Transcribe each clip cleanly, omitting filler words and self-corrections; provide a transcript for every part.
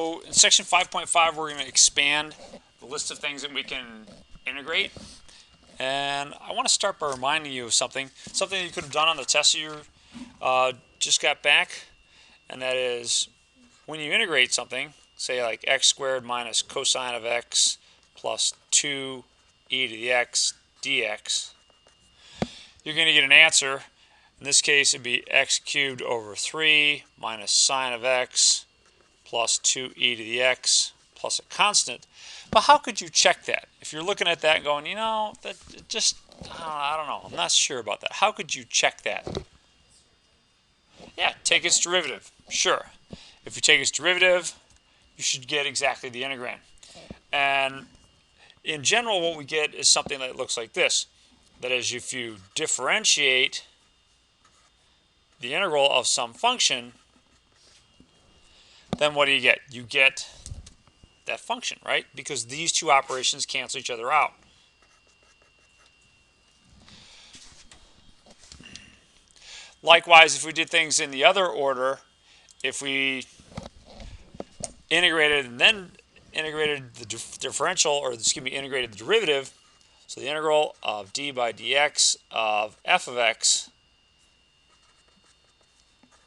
So in section 5.5, we're going to expand the list of things that we can integrate. And I want to start by reminding you of something that you could have done on the test you just got back. And that is when you integrate something, say like x squared minus cosine of x plus 2 e to the x dx, you're going to get an answer. In this case, it'd be x cubed over 3 minus sine of x plus 2e to the x plus a constant. But how could you check that? If you're looking at that and going, you know, that just, I don't know, I'm not sure about that. How could you check that? Yeah, take its derivative. Sure. If you take its derivative, you should get exactly the integrand. And in general, what we get is something that looks like this. That is, if you differentiate the integral of some function, then what do you get? You get that function, right? Because these two operations cancel each other out. Likewise, if we did things in the other order, if we integrated and then integrated the differential, or excuse me, integrated the derivative, so the integral of d by dx of f of x,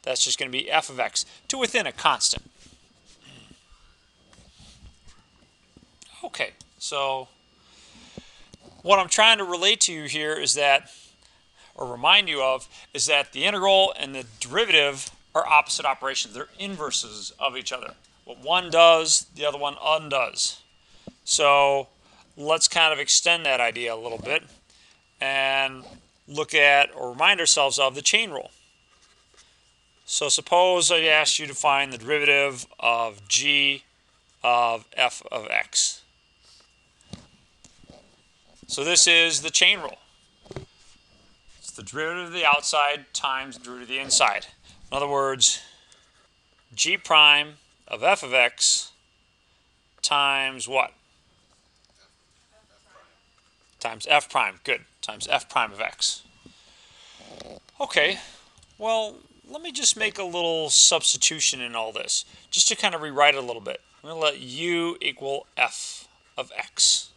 that's just going to be f of x to within a constant. Okay, so what I'm trying to relate to you here is that, or remind you of, is that the integral and the derivative are opposite operations. They're inverses of each other. What one does, the other one undoes. So let's kind of extend that idea a little bit and look at or remind ourselves of the chain rule. So suppose I asked you to find the derivative of g of f of x. So this is the chain rule. It's the derivative of the outside times the derivative of the inside. In other words, g prime of f of x times what? Times f prime. Good. Times f prime of x. Okay. Well, let me just make a little substitution in all this, just to kind of rewrite it a little bit. I'm going to let u equal f of x.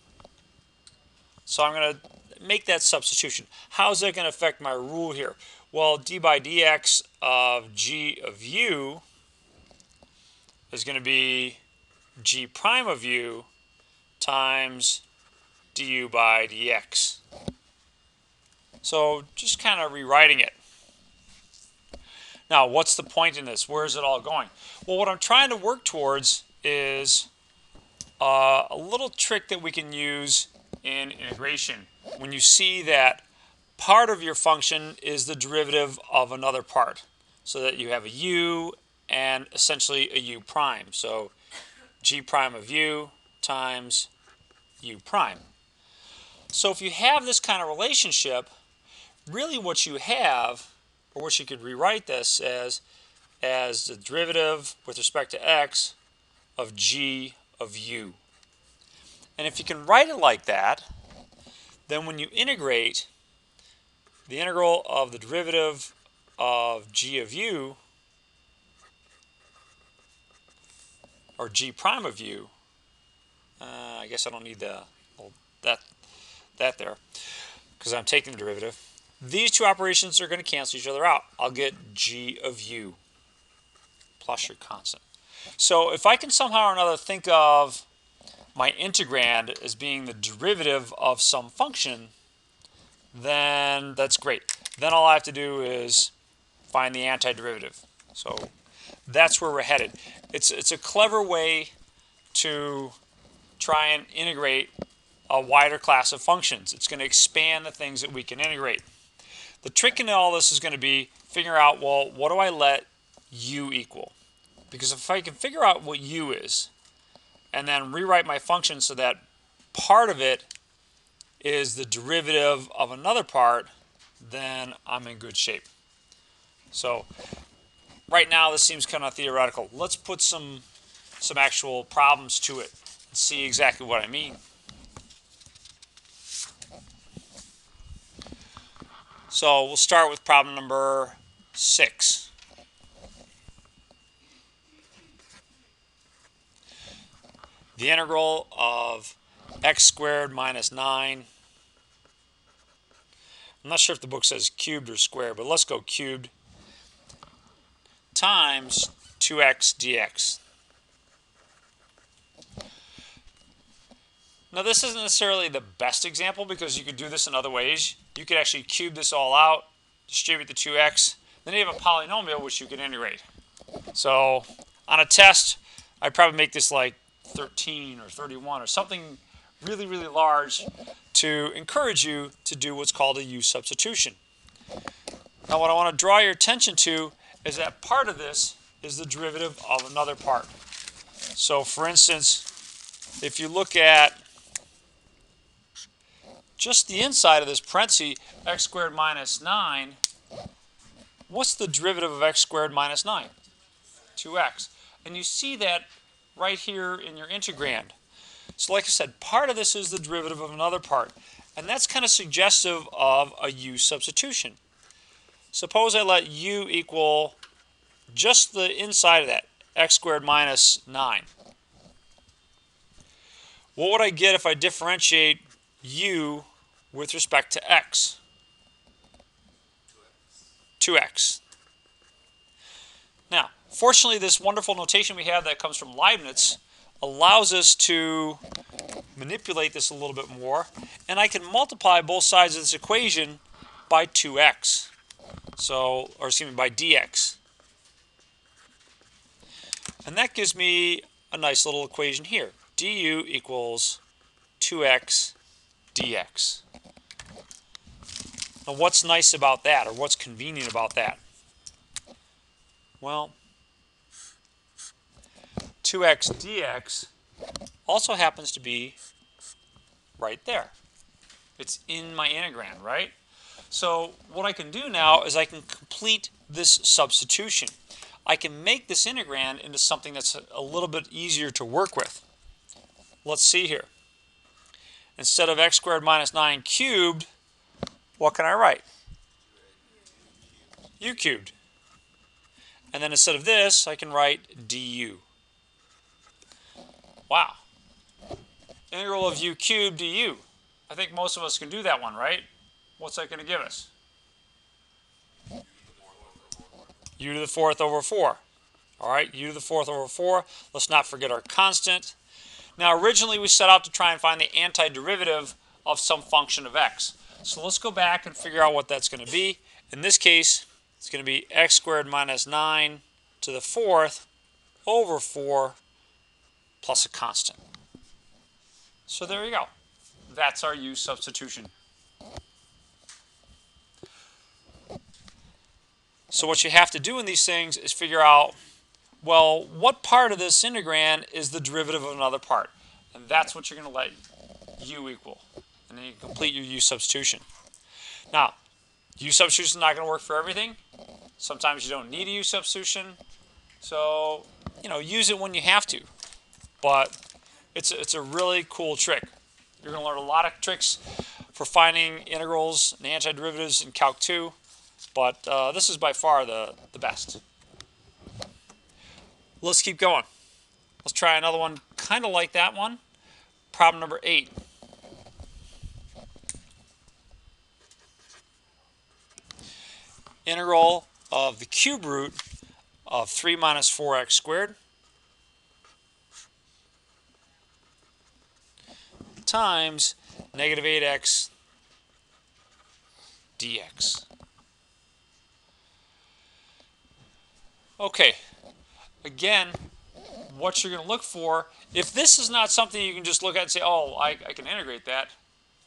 So I'm going to make that substitution. How is that going to affect my rule here? Well, d by dx of g of u is going to be g prime of u times du by dx. So just kind of rewriting it. Now, what's the point in this? Where is it all going? Well, what I'm trying to work towards is a little trick that we can use in integration. When you see that part of your function is the derivative of another part, so that you have a u and essentially a u prime. So g prime of u times u prime. So if you have this kind of relationship, really what you have, or what you could rewrite this as the derivative with respect to x of g of u. And if you can write it like that, then when you integrate the integral of the derivative of g of u, or g prime of u, I guess I don't need that there, because I'm taking the derivative. These two operations are going to cancel each other out. I'll get g of u plus your constant. So if I can somehow or another think of my integrand as being the derivative of some function, then that's great. Then all I have to do is find the antiderivative. So that's where we're headed. It's a clever way to try and integrate a wider class of functions. It's going to expand the things that we can integrate. The trick in all this is going to be figuring out, well, what do I let u equal? Because if I can figure out what u is, and then rewrite my function so that part of it is the derivative of another part, then I'm in good shape. So right now this seems kind of theoretical. Let's put some actual problems to it and see exactly what I mean. So we'll start with problem number 6. the integral of x squared minus 9. I'm not sure if the book says cubed or squared, but let's go cubed, times 2x dx. Now this isn't necessarily the best example because you could do this in other ways. You could actually cube this all out, distribute the 2x, then you have a polynomial which you can integrate. So on a test, I'd probably make this like 13 or 31 or something really, really large to encourage you to do what's called a U-substitution. Now what I want to draw your attention to is that part of this is the derivative of another part. So for instance, if you look at just the inside of this parenthesis, x squared minus 9, what's the derivative of x squared minus 9? 2x. And you see that right here in your integrand. So like I said, part of this is the derivative of another part. And that's kind of suggestive of a U-substitution. Suppose I let u equal just the inside of that, x squared minus 9. What would I get if I differentiate u with respect to x? 2x. Now, fortunately, this wonderful notation we have that comes from Leibniz allows us to manipulate this a little bit more, and I can multiply both sides of this equation by 2x. So, or excuse me, by dx. And that gives me a nice little equation here. du equals 2x dx. Now what's nice about that, or what's convenient about that? Well, 2x dx also happens to be right there. It's in my integrand, right? So what I can do now is I can complete this substitution. I can make this integrand into something that's a little bit easier to work with. Let's see here. Instead of x squared minus 9 cubed, what can I write? U cubed. And then instead of this, I can write du. Wow. Integral of u cubed du. I think most of us can do that one, right? What's that going to give us? U to the fourth over 4. All right, u to the fourth over 4. Let's not forget our constant. Now, originally we set out to try and find the antiderivative of some function of x. So let's go back and figure out what that's going to be. In this case, it's going to be x squared minus 9 to the fourth over 4 plus a constant. So there you go. That's our U-substitution. So what you have to do in these things is figure out, well, what part of this integrand is the derivative of another part? And that's what you're going to let u equal. And then you complete your U-substitution. Now, U-substitution is not going to work for everything. Sometimes you don't need a U-substitution. So, use it when you have to. But it's a really cool trick. You're going to learn a lot of tricks for finding integrals and antiderivatives in Calc 2. But this is by far the best. Let's keep going. Let's try another one kind of like that one. Problem number 8. Integral of the cube root of 3 minus 4x squared times negative 8x dx. Okay, again, what you're going to look for, if this is not something you can just look at and say, oh, I can integrate that,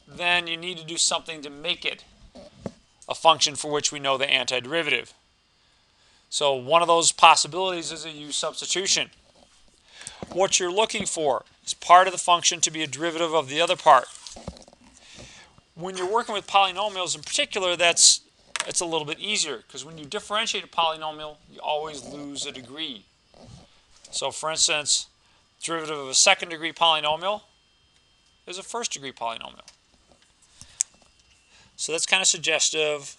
then you need to do something to make it a function for which we know the antiderivative. So one of those possibilities is a U-substitution. What you're looking for is part of the function to be a derivative of the other part. When you're working with polynomials in particular, it's a little bit easier, because when you differentiate a polynomial, you always lose a degree. So for instance, derivative of a second degree polynomial is a first degree polynomial. So that's kind of suggestive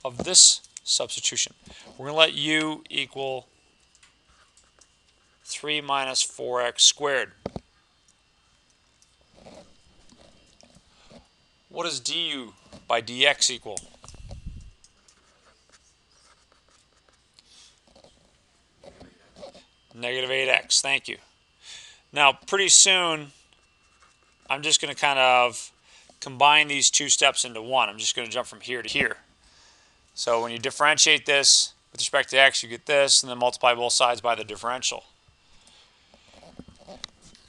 of this substitution. We're going to let u equal 3 minus 4x squared. What does du by dx equal? Negative 8x. Thank you. Now, pretty soon, I'm just going to kind of combine these two steps into one. I'm just going to jump from here to here. So when you differentiate this with respect to x, you get this, and then multiply both sides by the differential.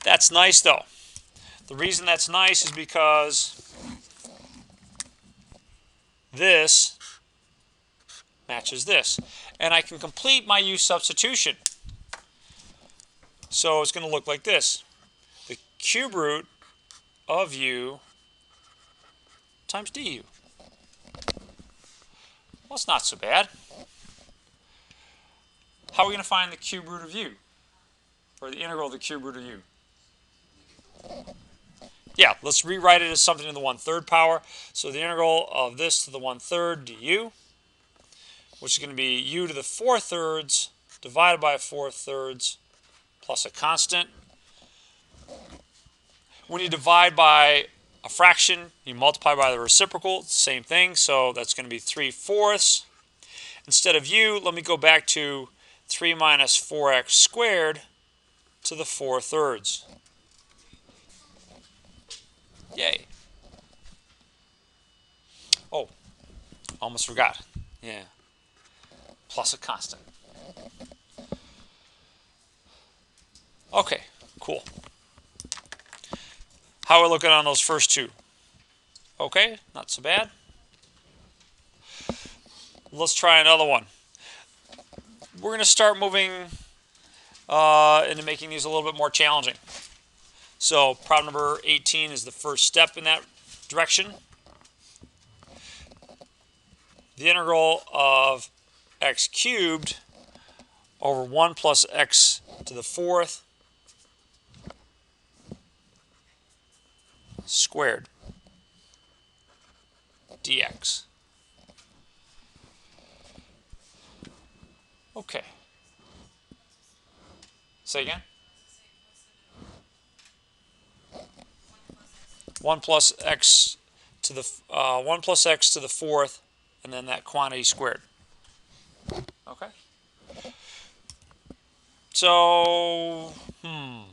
That's nice, though. The reason that's nice is because this matches this. And I can complete my U-substitution. So it's going to look like this. The cube root of u times du. Well, it's not so bad. How are we going to find the cube root of u? Or the integral of the cube root of u? Yeah, let's rewrite it as something to the 1/3 power. So the integral of this to the 1/3 du, which is going to be u to the 4/3 divided by 4/3 plus a constant. When you divide by a fraction, you multiply by the reciprocal, it's the same thing, so that's going to be 3/4. Instead of u, let me go back to 3 minus 4x squared to the 4/3. Yay. Oh, almost forgot. Yeah. Plus a constant. Okay, cool. How are we looking on those first two? Okay, not so bad. Let's try another one. We're going to start moving into making these a little bit more challenging. So problem number 18 is the first step in that direction. The integral of x cubed over 1 plus x to the 4th squared dx. Okay. Say again? 1 plus x to the 1 plus x to the 4th, and then that quantity squared. Okay. So, a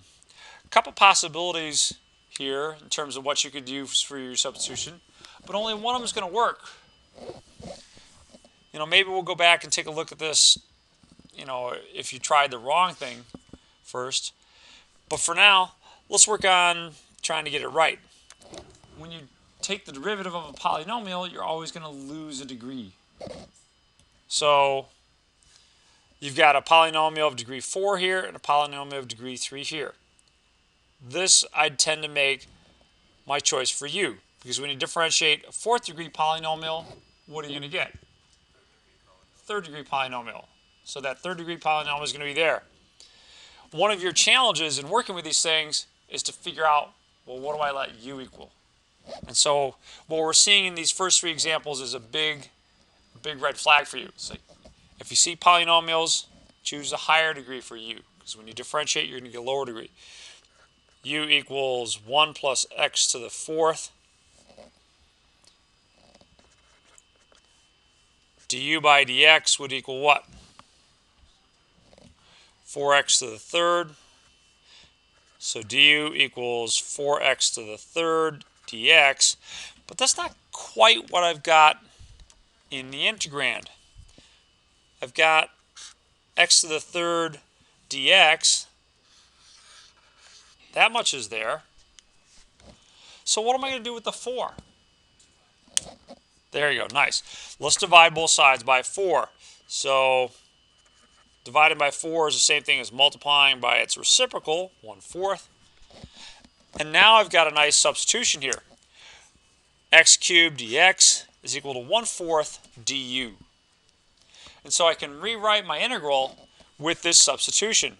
couple possibilities here in terms of what you could do for your substitution, but only one of them is going to work. You know, maybe we'll go back and take a look at this, you know, if you tried the wrong thing first. But for now, let's work on trying to get it right. When you take the derivative of a polynomial, you're always going to lose a degree. So you've got a polynomial of degree 4 here and a polynomial of degree 3 here. This I'd tend to make my choice for u, because when you differentiate a 4th degree polynomial, what are you going to get? 3rd degree polynomial. So that 3rd degree polynomial is going to be there. One of your challenges in working with these things is to figure out, well, what do I let u equal? And so what we're seeing in these first 3 examples is a big red flag for you. It's like, if you see polynomials, choose a higher degree for u, because when you differentiate, you're going to get a lower degree. U equals 1 plus x to the 4th. Du by dx would equal what? 4x to the 3rd. So du equals 4x to the 3rd dx. But that's not quite what I've got in the integrand. I've got x to the 3rd dx. That much is there. So what am I going to do with the 4? There you go, nice. Let's divide both sides by 4. So dividing by 4 is the same thing as multiplying by its reciprocal, 1/4. And now I've got a nice substitution here. X cubed dx is equal to 1/4 du. And so I can rewrite my integral with this substitution.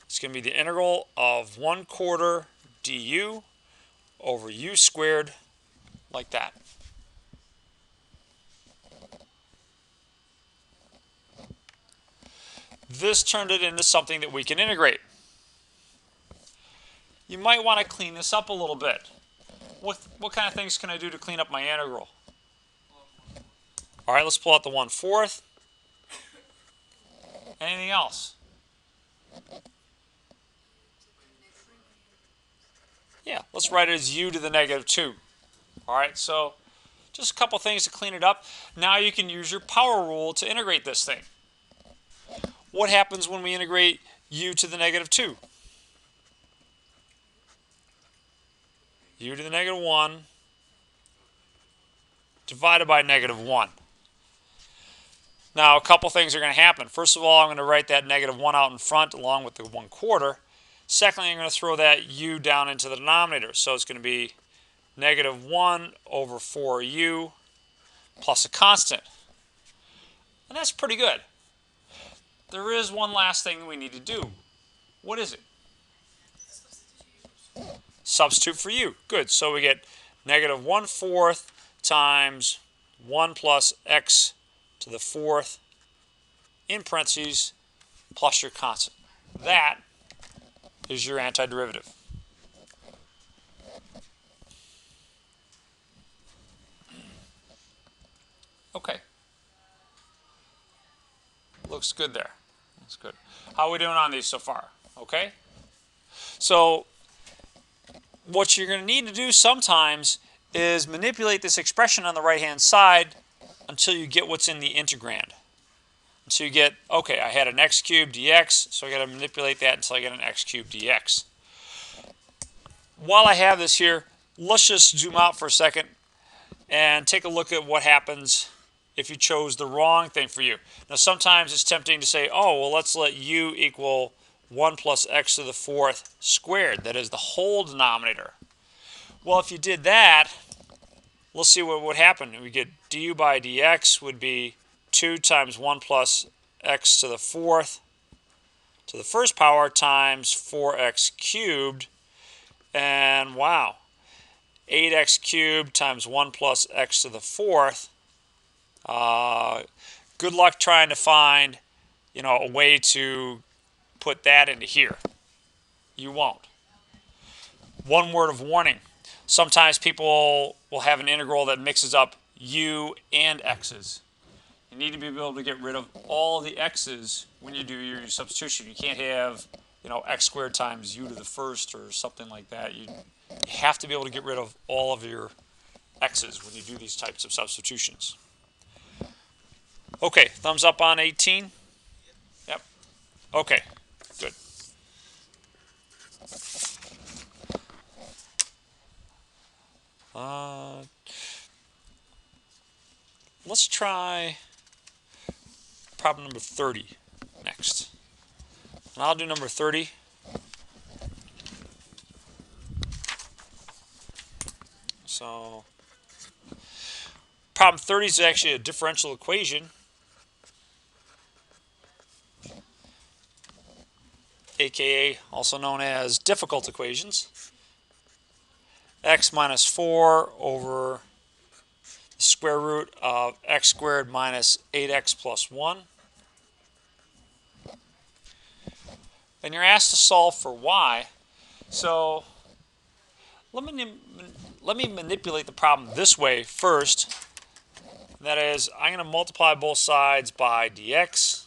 It's going to be the integral of 1/4 du over u squared, like that. This turned it into something that we can integrate. You might want to clean this up a little bit. What kind of things can I do to clean up my integral? All right, let's pull out the 1/4. Anything else? Yeah, let's write it as u to the -2. All right, so just a couple things to clean it up. Now you can use your power rule to integrate this thing. What happens when we integrate u to the -2? U to the -1 divided by -1. Now, a couple things are going to happen. First of all, I'm going to write that -1 out in front along with the 1/4. Secondly, I'm going to throw that u down into the denominator. So it's going to be -1 over 4u plus a constant. And that's pretty good. There is one last thing we need to do. What is it? Substitute for u. Good. So we get -1/4 times 1 plus x to the 4th in parentheses plus your constant. That is your antiderivative. Okay. Looks good there. That's good. How are we doing on these so far? Okay. So what you're going to need to do sometimes is manipulate this expression on the right-hand side until you get what's in the integrand. Until you get, okay, I had an x cubed dx, so I got to manipulate that until I get an x cubed dx. While I have this here, let's just zoom out for a second and take a look at what happens if you chose the wrong thing for u. Now sometimes it's tempting to say, oh, well, let's let u equal 1 plus x to the 4th squared. That is the whole denominator. Well, if you did that, let's see what would happen. We get du by dx would be 2 times 1 plus x to the 4th to the first power times 4x cubed. And wow, 8x cubed times 1 plus x to the 4th. Good luck trying to find, a way to put that into here. You won't. One word of warning. Sometimes people will have an integral that mixes up u and x's. You need to be able to get rid of all the x's when you do your substitution. You can't have, x squared times u to the 1st or something like that. You have to be able to get rid of all of your x's when you do these types of substitutions. Okay, thumbs up on 18? Yep. Okay, good. Let's try problem number 30 next. And I'll do number 30. So, problem 30 is actually a differential equation, aka also known as difficult equations. X minus 4 over the square root of x squared minus 8x plus 1. And you're asked to solve for y. So let me manipulate the problem this way first. That is, I'm going to multiply both sides by dx.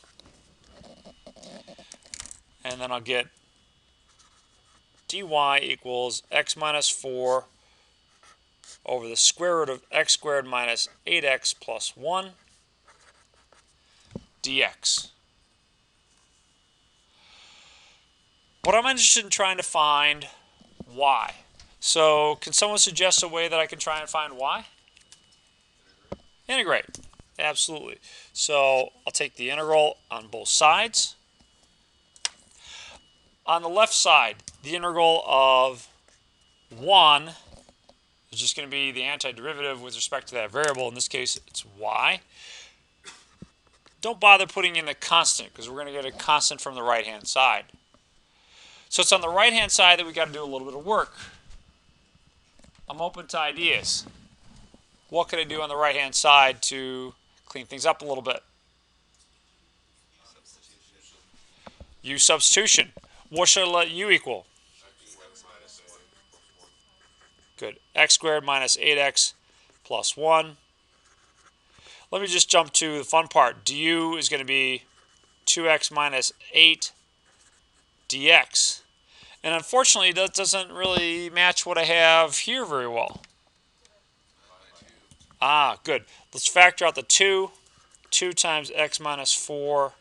And then I'll get dy equals x minus 4 over the square root of x squared minus 8x plus 1 dx. But I'm interested in trying to find y. So can someone suggest a way that I can try and find y? Integrate. Absolutely. So I'll take the integral on both sides. On the left side, the integral of 1 is just going to be the antiderivative with respect to that variable. In this case, it's y. Don't bother putting in a constant because we're going to get a constant from the right-hand side. So it's on the right-hand side that we've got to do a little bit of work. I'm open to ideas. What can I do on the right-hand side to clean things up a little bit? U-substitution. What should I let U equal? Good. X squared minus 8x plus 1. Let me just jump to the fun part. Du is going to be 2x minus 8 dx. And unfortunately, that doesn't really match what I have here very well. Ah, good. Let's factor out the 2. 2 times x minus 4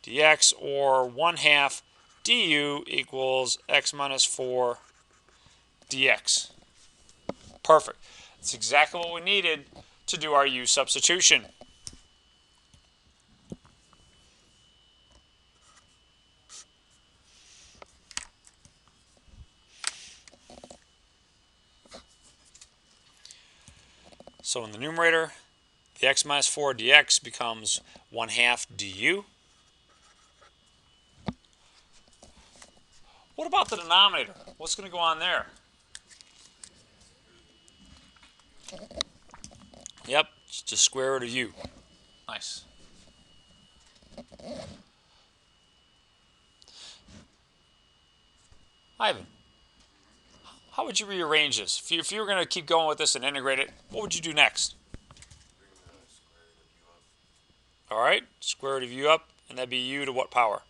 dx, or 1/2 du equals x minus 4 dx. Perfect. That's exactly what we needed to do our U substitution. So in the numerator, the x minus 4 dx becomes 1/2 du. What about the denominator? What's going to go on there? Yep, it's just square root of u. Nice. Ivan, how would you rearrange this? If you were going to keep going with this and integrate it, what would you do next? All right, square root of u up, and that'd be u to what power?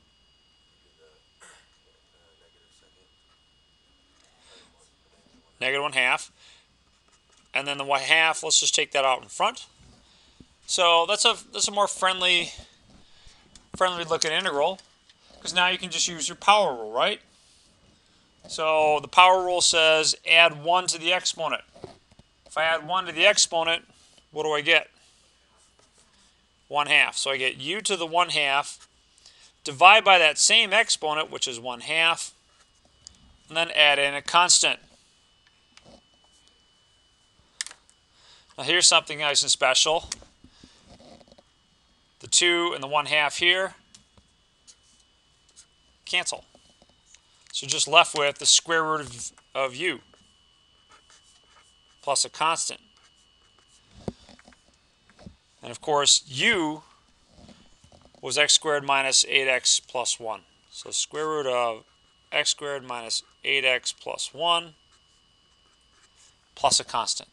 Negative 1/2. And then the 1/2, let's just take that out in front. So that's a more friendly looking integral, because now you can just use your power rule, right? So the power rule says add 1 to the exponent. If I add 1 to the exponent, what do I get? 1/2. So I get u to the 1/2, divide by that same exponent, which is 1/2, and then add in a constant. Now here's something nice and special. The 2 and the 1/2 here cancel. So just left with the square root of u plus a constant. And of course, u was x squared minus 8x plus 1. So square root of x squared minus 8x plus 1 plus a constant.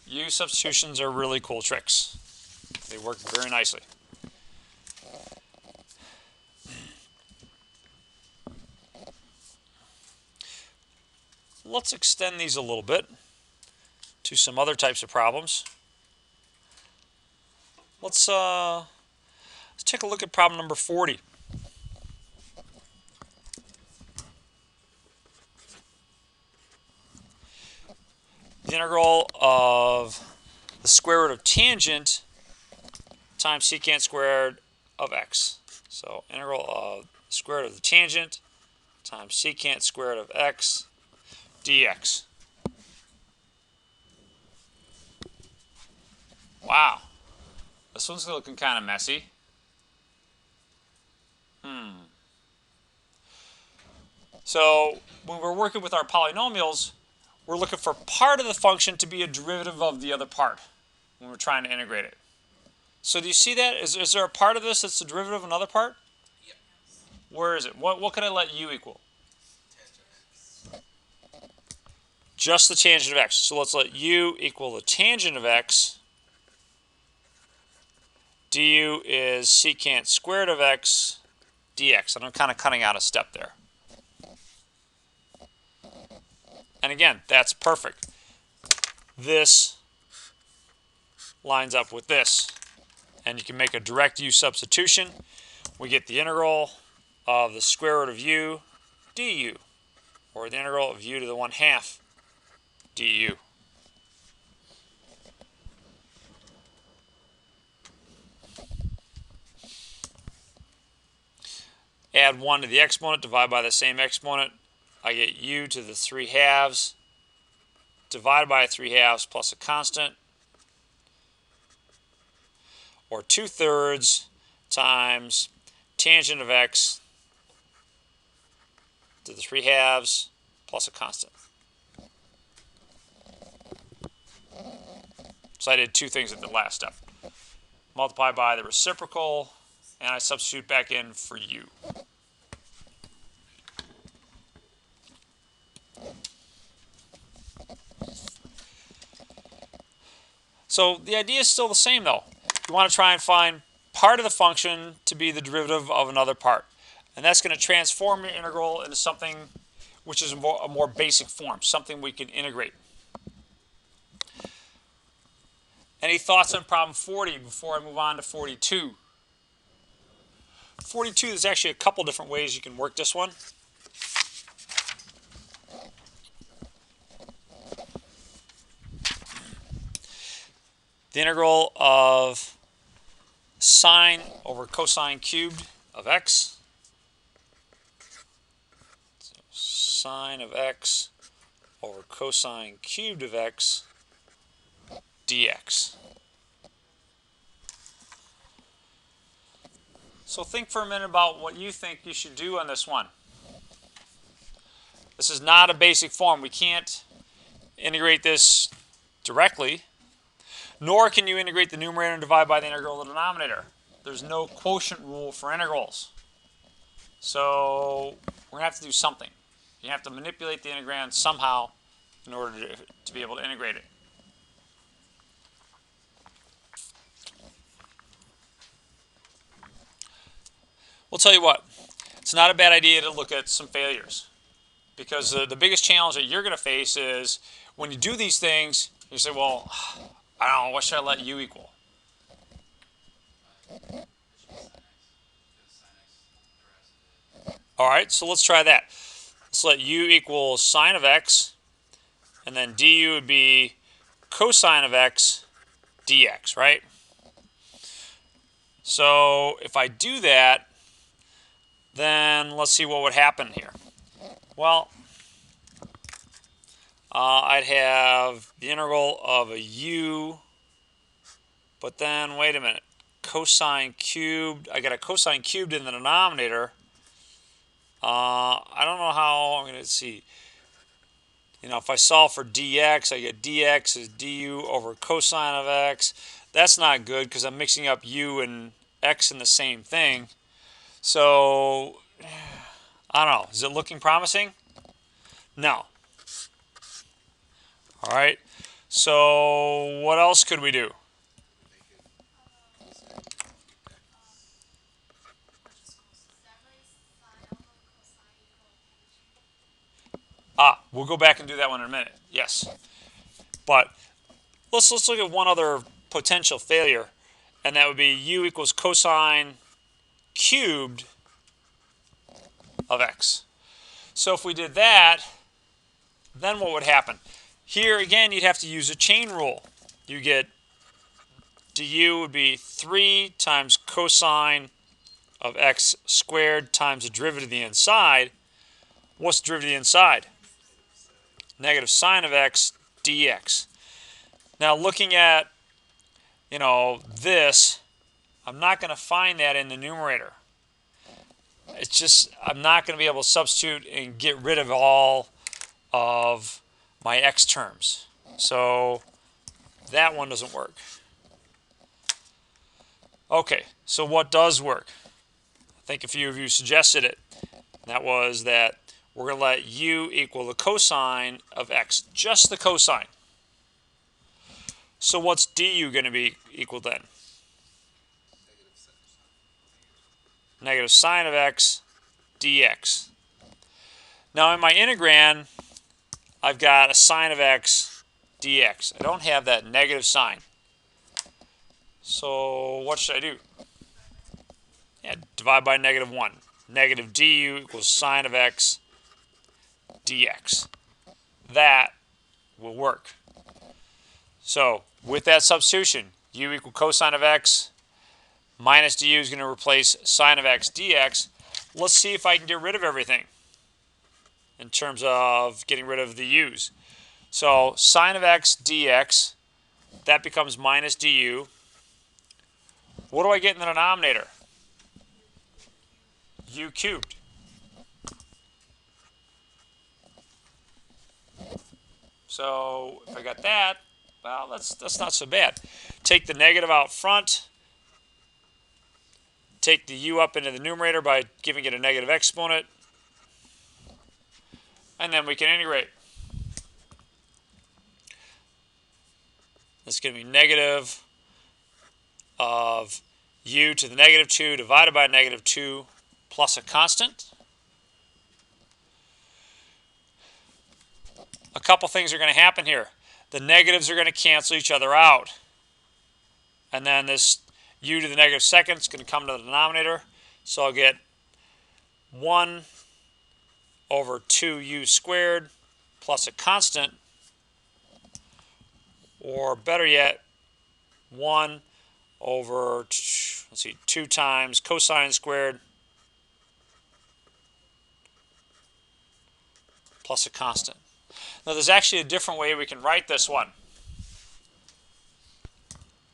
U substitutions are really cool tricks. They work very nicely. Let's extend these a little bit to some other types of problems. Let's take a look at problem number 40. The integral of the square root of tangent times secant squared of x. So integral of the square root of the tangent times secant squared of x dx. Wow, this one's looking kind of messy. So when we're working with our polynomials, we're looking for part of the function to be a derivative of the other part when we're trying to integrate it. So do you see that? Is there a part of this that's the derivative of another part? Yep. Where is it? What can I let u equal? Just the tangent of x. So let's let u equal the tangent of x. Du is secant squared of x dx. And I'm kind of cutting out a step there. And again, that's perfect. This lines up with this. And you can make a direct u substitution. We get the integral of the square root of u du, or the integral of u to the 1/2 du. Add 1 to the exponent, divide by the same exponent. I get u to the 3/2 divided by 3/2 plus a constant, or 2/3 times tangent of x to the 3/2 plus a constant. So I did two things at the last step. Multiply by the reciprocal and I substitute back in for u. So the idea is still the same though. You want to try and find part of the function to be the derivative of another part. And that's going to transform your integral into something which is a more basic form, something we can integrate. Any thoughts on problem 40 before I move on to 42? 42, there's actually a couple different ways you can work this one. The integral of sine over cosine cubed of x. So sine of x over cosine cubed of x dx. So think for a minute about what you think you should do on this one. This is not a basic form. We can't integrate this directly, nor can you integrate the numerator and divide by the integral of the denominator. There's no quotient rule for integrals. So we're going to have to do something. You have to manipulate the integrand somehow in order to be able to integrate it. We'll tell you what, it's not a bad idea to look at some failures, because the biggest challenge that you're going to face is when you do these things, you say, well, I don't know, what should I let u equal? All right, so let's try that. Let's let u equal sine of x, and then du would be cosine of x dx, right? So if I do that, then let's see what would happen here. Well, I'd have the integral of a u, but then wait a minute, cosine cubed, I got a cosine cubed in the denominator. I don't know how I'm going to see. You know, if I solve for dx, I get dx is du over cosine of x. That's not good because I'm mixing up u and x in the same thing. So, I don't know. Is it looking promising? No. All right. So, what else could we do? We'll go back and do that one in a minute. Yes. But let's look at one other potential failure, and that would be u equals cosine cubed of x. So if we did that, then what would happen? Here again, you'd have to use a chain rule. You get du would be 3 times cosine of x squared times the derivative of the inside. What's the derivative of the inside? Negative sine of x dx. Now looking at, this, I'm not going to find that in the numerator. It's just, I'm not going to be able to substitute and get rid of all of my x terms. So that one doesn't work. Okay, so what does work? I think a few of you suggested it. That was that we're going to let u equal the cosine of x, just the cosine. So what's du going to be equal then? Negative sine of x dx. Now in my integrand, I've got a sine of x dx. I don't have that negative sign. So what should I do? Yeah, divide by negative 1. Negative du equals sine of x dx. That will work. So with that substitution, u equal cosine of x minus du is going to replace sine of x dx. Let's see if I can get rid of everything in terms of getting rid of the u's. So sine of x dx, that becomes minus du. What do I get in the denominator? U cubed. So if I got that, well, that's not so bad. Take the negative out front. take the u up into the numerator by giving it a negative exponent. And then we can integrate. It's going to be negative of u to the negative 2 divided by negative 2 plus a constant. A couple things are going to happen here. The negatives are going to cancel each other out. And then this u to the negative second is going to come to the denominator. So I'll get 1 over 2u squared plus a constant. Or better yet, 1 over, let's see, 2 times cosine squared plus a constant. Now there's actually a different way we can write this one.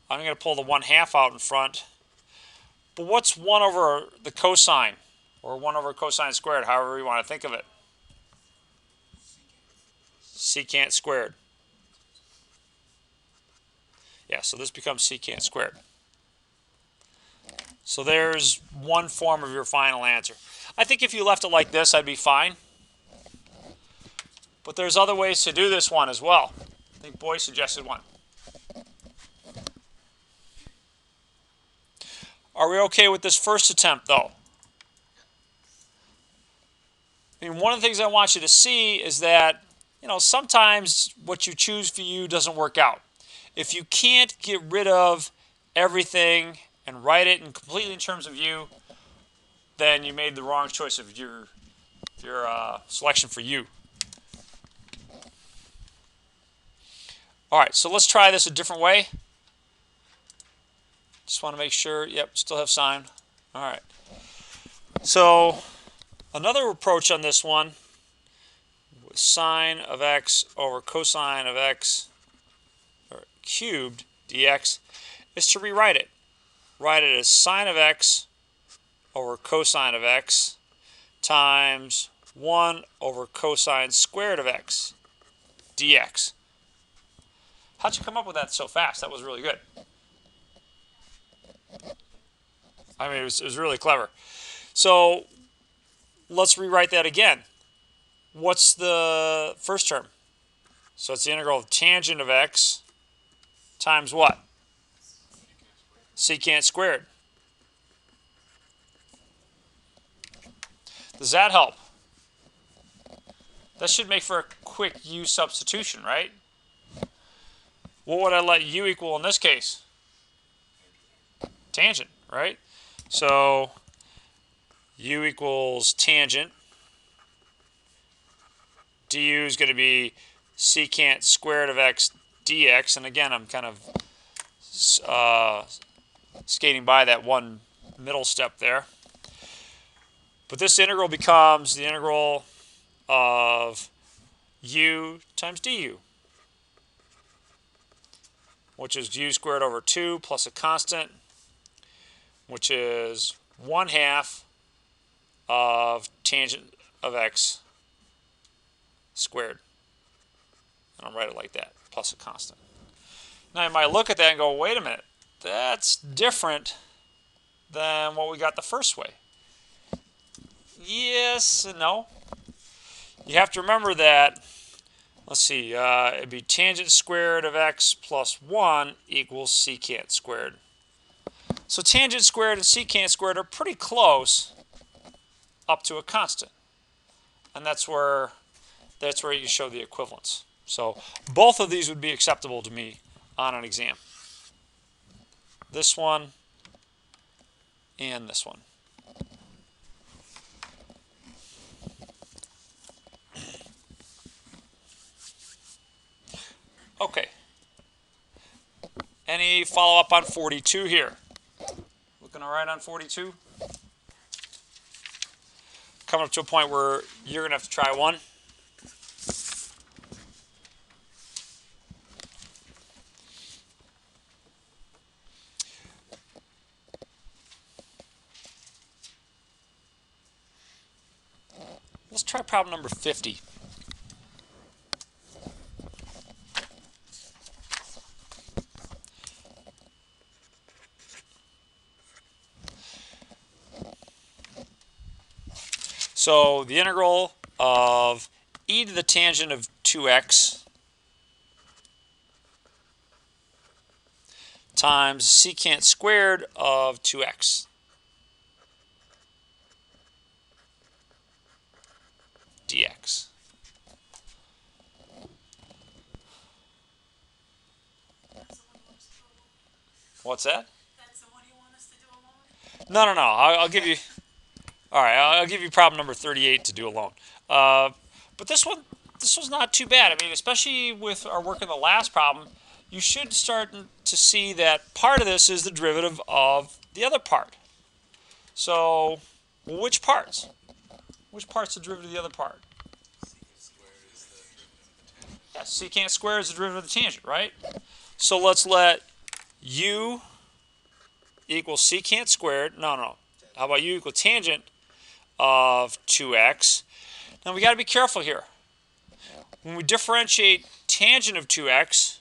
I'm going to pull the 1/2 out in front. But what's 1 over the cosine? Or 1 over cosine squared, however you want to think of it. Secant squared. Yeah, so this becomes secant squared. So there's one form of your final answer. I think if you left it like this, I'd be fine. But there's other ways to do this one as well. I think Boy suggested one. Are we okay with this first attempt, though? I mean, one of the things I want you to see is that, sometimes what you choose for u doesn't work out. If you can't get rid of everything and write it completely in terms of u, then you made the wrong choice of your selection for u. All right, so let's try this a different way. Just want to make sure, yep, still have sine. All right. So another approach on this one, with sine of x over cosine of x cubed dx, is to rewrite it. Write it as sine of x over cosine of x times 1 over cosine squared of x dx. How'd you come up with that so fast? That was really good. I mean, it was really clever. So let's rewrite that again. What's the first term? So it's the integral of tangent of x times what? Secant squared. Does that help? That should make for a quick U-substitution, right? What would I let u equal in this case? Tangent, right? So u equals tangent. Du is going to be secant squared of x dx. And again, I'm kind of skating by that one middle step there. But this integral becomes the integral of u times du, which is u squared over 2 plus a constant, which is 1/2 of tangent of x squared. And I'll write it like that, plus a constant. Now you might look at that and go, wait a minute, that's different than what we got the first way. Yes and no. You have to remember that, let's see, it'd be tangent squared of x plus 1 equals secant squared. So tangent squared and secant squared are pretty close up to a constant. And that's where you show the equivalence. So both of these would be acceptable to me on an exam. This one and this one. Okay. Any follow-up on 42 here? Looking all right on 42? Coming up to a point where you're going to have to try one. Let's try problem number 50. So the integral of e to the tangent of 2x times secant squared of 2x dx. What's that? That's the one you want us to do alone? No. I'll give you. All right, I'll give you problem number 38 to do alone. But this was not too bad. I mean, especially with our work in the last problem, you should start to see that part of this is the derivative of the other part. So, well, which parts? Which part's the derivative of the other part? Yeah, secant squared is the derivative of the tangent, right? So let's let u equal secant squared. No. How about u equal tangent of 2x? Now we got to be careful here. When we differentiate tangent of 2x,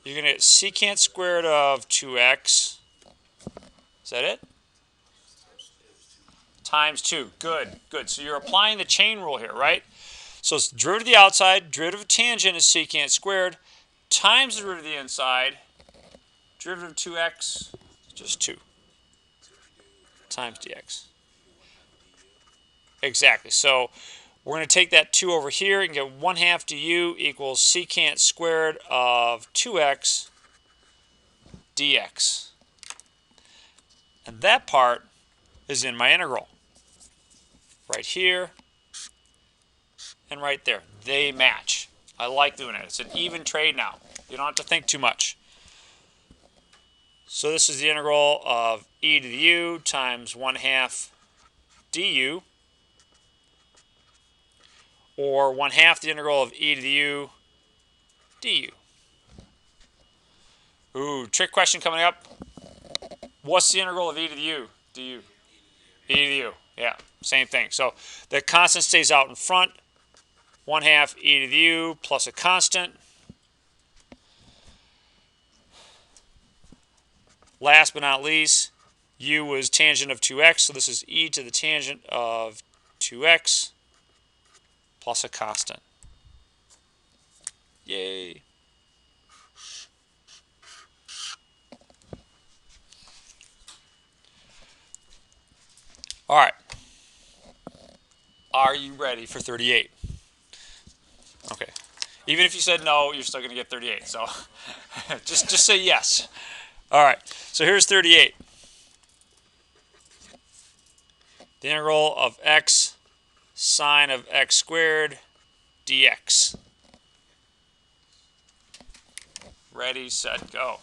you're going to get secant squared of 2x. Is that it? Times 2. Good. So you're applying the chain rule here, right? So it's the derivative of the outside, derivative of tangent is secant squared, times the derivative of the inside, derivative of 2x, just 2, times dx. Exactly. So we're going to take that 2 over here and get 1/2 du equals secant squared of 2x dx. And that part is in my integral. Right here and right there. They match. I like doing it. It's an even trade now. You don't have to think too much. So this is the integral of e to the u times 1/2 du, or 1/2 the integral of e to the u du. Ooh, trick question coming up. What's the integral of e to the u du? E to the u. Yeah, same thing. So the constant stays out in front. 1/2 e to the u plus a constant. Last but not least, u was tangent of 2x, so this is e to the tangent of 2x plus a constant. Yay. All right. Are you ready for 38? Okay. Even if you said no, you're still going to get 38. So just say yes. All right. So here's 38. The integral of x sine of x squared dx. Ready, set, go.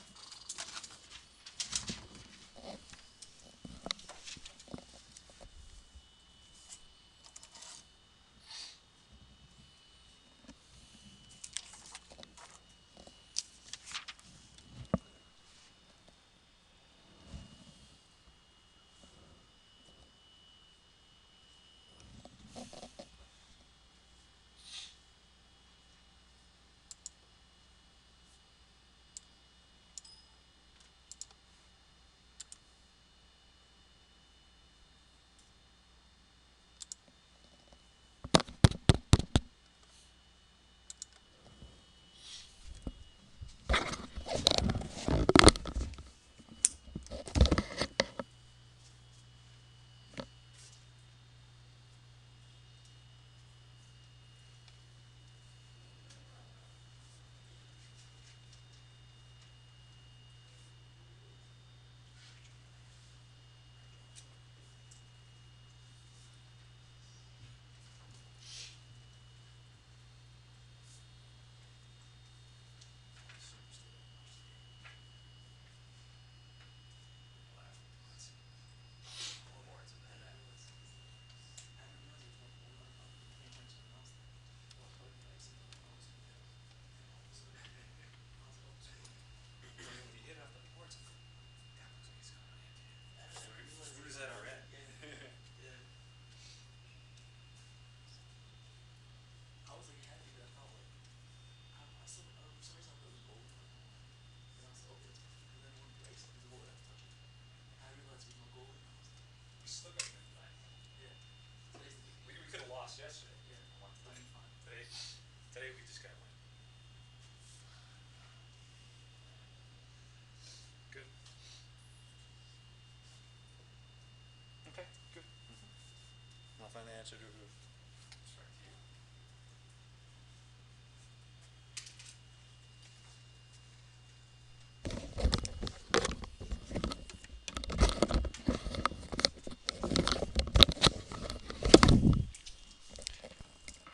find the antiderivative.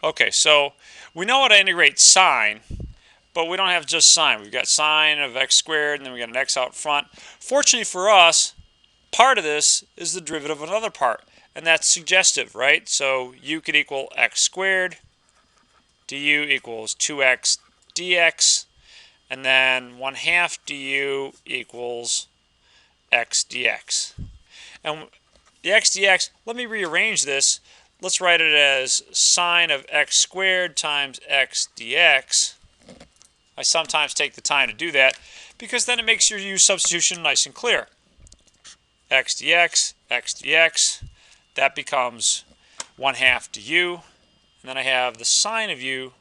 Okay, so we know how to integrate sine, but we don't have just sine. We've got sine of x squared, and then we got an x out front. Fortunately for us, part of this is the derivative of another part, and that's suggestive, right? So u could equal x squared, du equals 2x dx, and then 1/2 du equals x dx. And the x dx, let me rearrange this. Let's write it as sine of x squared times x dx. I sometimes take the time to do that because then it makes your U-substitution nice and clear. X dx, that becomes 1/2 du, and then I have the sine of u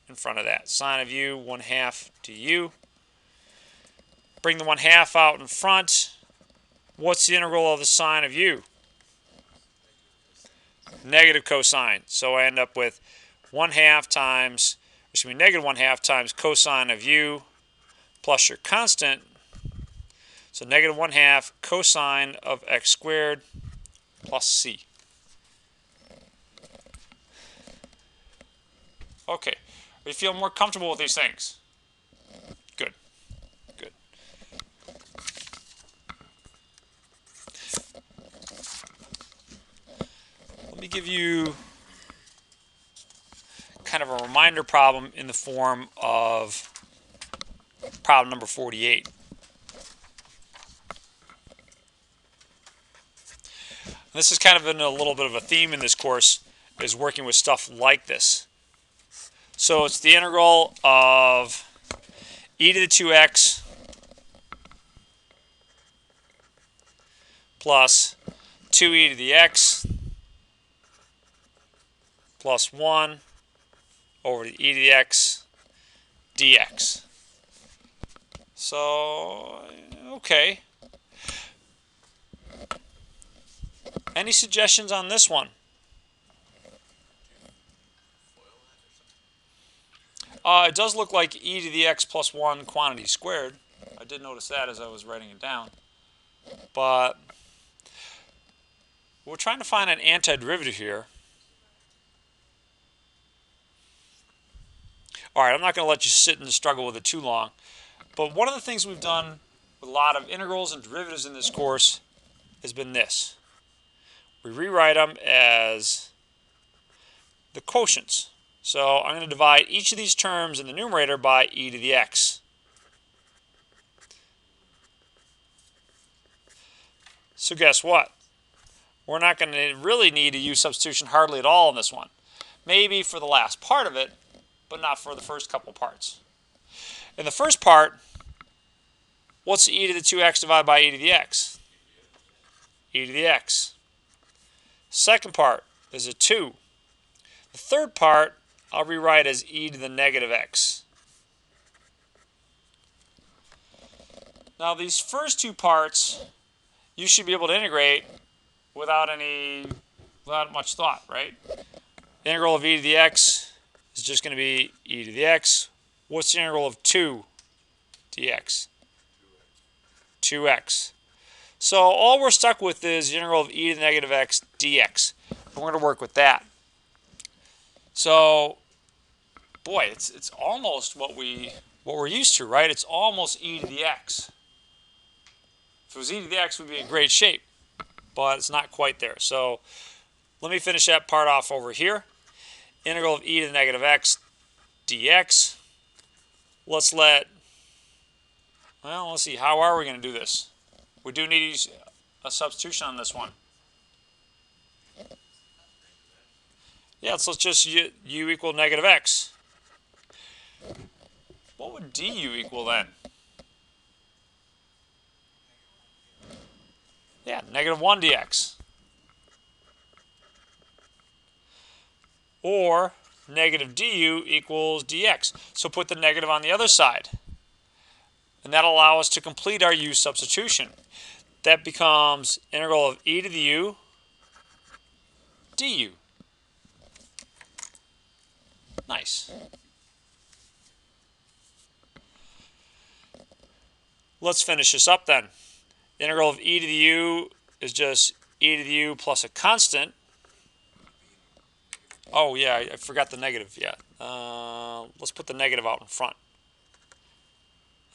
in front of that. Sine of u, 1/2 du. Bring the 1/2 out in front. What's the integral of the sine of u? Negative cosine. So I end up with 1/2 times, negative 1/2 times cosine of u plus your constant. So negative 1/2 cosine of x squared plus c. Okay, are you feeling more comfortable with these things? Good, good. Let me give you kind of a reminder problem in the form of problem number 48. This is kind of been a little bit of a theme in this course, is working with stuff like this. So it's the integral of e to the 2x plus 2e to the x plus 1 over the e to the x dx. So, okay. Any suggestions on this one? It does look like e to the x plus 1 quantity squared. I did notice that as I was writing it down. But we're trying to find an antiderivative here. All right, I'm not going to let you sit and struggle with it too long. But one of the things we've done with a lot of integrals and derivatives in this course has been this. We rewrite them as the quotients. So I'm going to divide each of these terms in the numerator by e to the x. So guess what? We're not going to really need a U-substitution hardly at all in this one. Maybe for the last part of it, but not for the first couple parts. In the first part, what's e to the 2x divided by e to the x? E to the x. Second part is a 2. The third part, I'll rewrite as e to the negative x. Now these first two parts, you should be able to integrate without much thought, right? The integral of e to the x is just going to be e to the x. What's the integral of 2 dx? 2x. So all we're stuck with is the integral of e to the negative x dx. And we're going to work with that. So, boy, it's almost what we're used to, right? It's almost e to the x. If it was e to the x, we'd be in great shape, but it's not quite there. So let me finish that part off over here. Integral of e to the negative x dx. Let's see, how are we going to do this? We do need a substitution on this one. Yeah, so let's just u equal negative x. What would du equal then? Yeah, negative 1 dx. Or negative du equals dx. So put the negative on the other side. And that'll allow us to complete our u substitution. That becomes integral of e to the u du. Nice. Let's finish this up then. The integral of e to the u is just e to the u plus a constant. Oh yeah, I forgot the negative. Yeah. Let's put the negative out in front.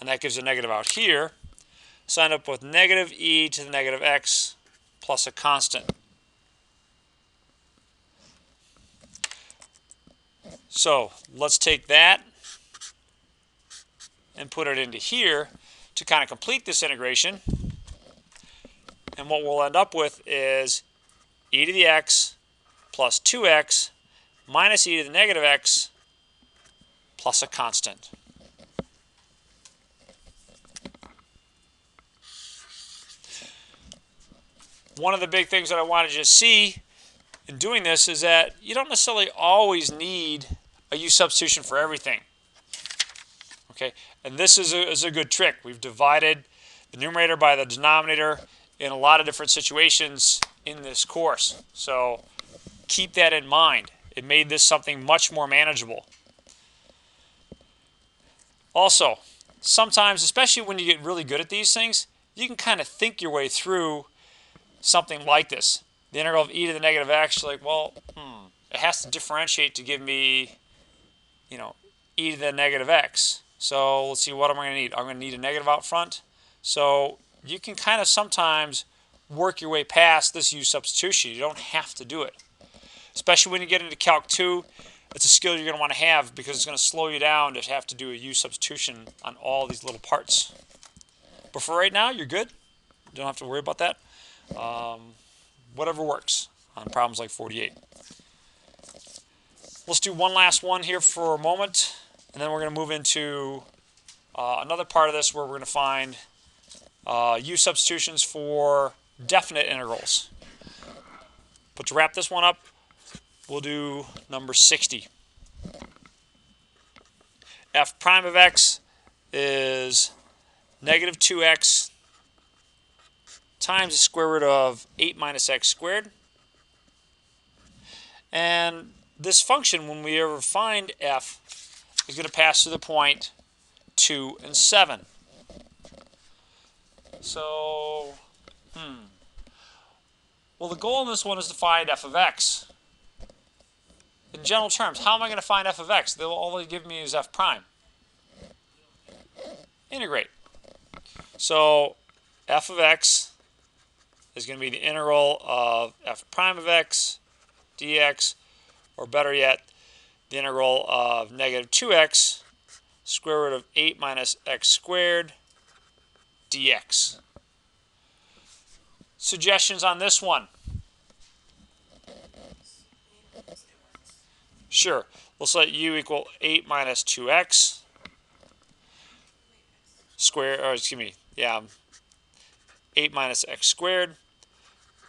And that gives a negative out here. So I end up with negative e to the negative x plus a constant. So let's take that and put it into here to kind of complete this integration. And what we'll end up with is e to the x plus 2x minus e to the negative x plus a constant. One of the big things that I wanted you to see in doing this is that you don't necessarily always need a U-substitution for everything. Okay, and this is a good trick. We've divided the numerator by the denominator in a lot of different situations in this course. So keep that in mind. It made this something much more manageable. Also, sometimes, especially when you get really good at these things, you can kind of think your way through something like this. The integral of e to the negative x, you're like, well, it has to differentiate to give me, e to the negative x. So let's see, what am I going to need? I'm going to need a negative out front. So you can kind of sometimes work your way past this U-substitution. You don't have to do it. Especially when you get into Calc 2, it's a skill you're going to want to have because it's going to slow you down to have to do a U-substitution on all these little parts. But for right now, you're good. You don't have to worry about that. Whatever works on problems like 48. Let's do one last one here for a moment, and then we're going to move into another part of this where we're going to find U-substitutions for definite integrals. But to wrap this one up, we'll do number 60. F prime of x is negative 2x times the square root of 8 minus x squared. And this function, when we ever find f, is going to pass through the point 2 and 7. So, well, the goal in this one is to find f of x. In general terms, how am I going to find f of x? All they give me is f prime. Integrate. So, f of x is going to be the integral of f prime of x dx, or better yet, the integral of negative 2x square root of 8 minus x squared dx. Suggestions on this one? Sure. Let's let u equal 8 minus 2x squared, or excuse me, 8 minus x squared.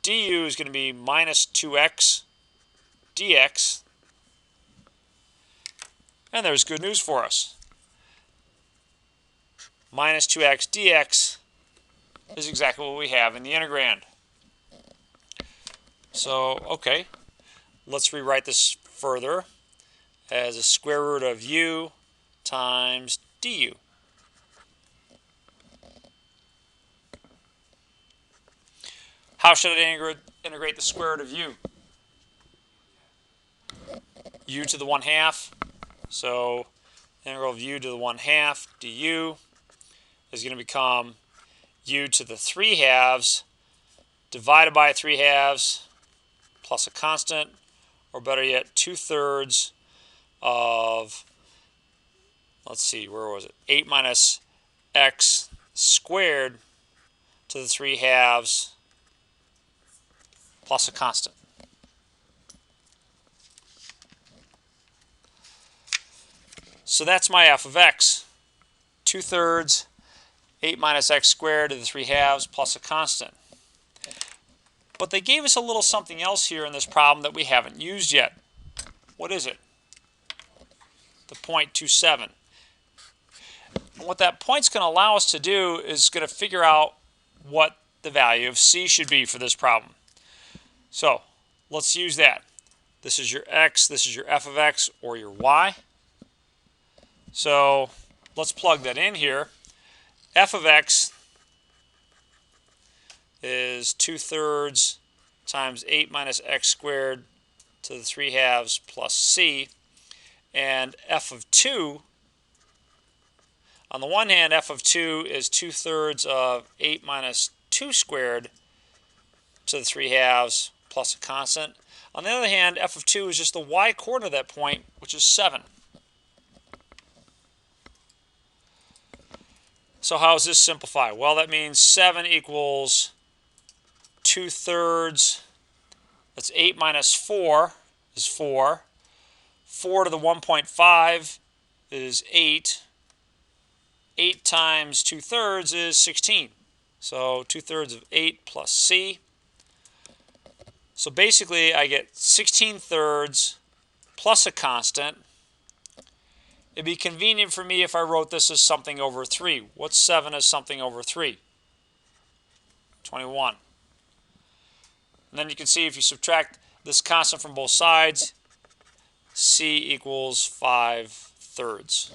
Du is going to be minus 2x dx. And there's good news for us. Minus 2x dx is exactly what we have in the integrand. So, okay, let's rewrite this further as a square root of u times du. How should I integrate the square root of u? U to the 1/2. So integral of u to the 1/2 du is going to become u to the 3/2 divided by 3/2 plus a constant, or better yet, 2/3 of, let's see, where was it? 8 minus x squared to the 3/2 plus a constant. So that's my f of x. 2/3, 8 minus x squared to the 3/2 plus a constant. But they gave us a little something else here in this problem that we haven't used yet. What is it? The 0.27. And what that point's going to allow us to do is going to figure out what the value of c should be for this problem. So let's use that. This is your x, this is your f of x, or your y. So let's plug that in here. F of x is 2/3 times 8 minus x squared to the 3/2 plus c. And f of 2, on the one hand, f of 2 is 2/3 of 8 minus 2 squared to the 3/2 plus a constant. On the other hand, f of 2 is just the y coordinate of that point, which is 7. So how does this simplify? Well, that means 7 equals 2/3. That's 8 minus 4 is 4. 4 to the 1.5 is 8. 8 times 2/3 is 16. So 2/3 of 8 plus c. So basically, I get 16/3 plus a constant. It'd be convenient for me if I wrote this as something over 3. What's 7 as something over 3? 21. And then you can see if you subtract this constant from both sides, c equals 5/3.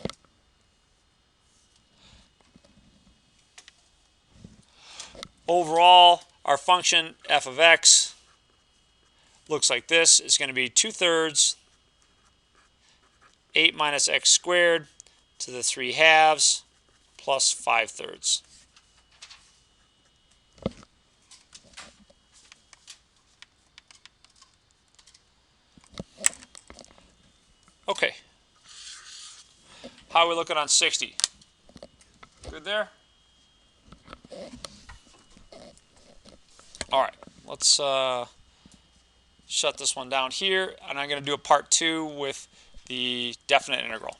Overall, our function f of x looks like this. It's going to be 2/3 8 minus x squared to the 3/2 plus 5/3. Okay. How are we looking on 60? Good there? All right. Let's shut this one down here, and I'm going to do a part 2 with the definite integral.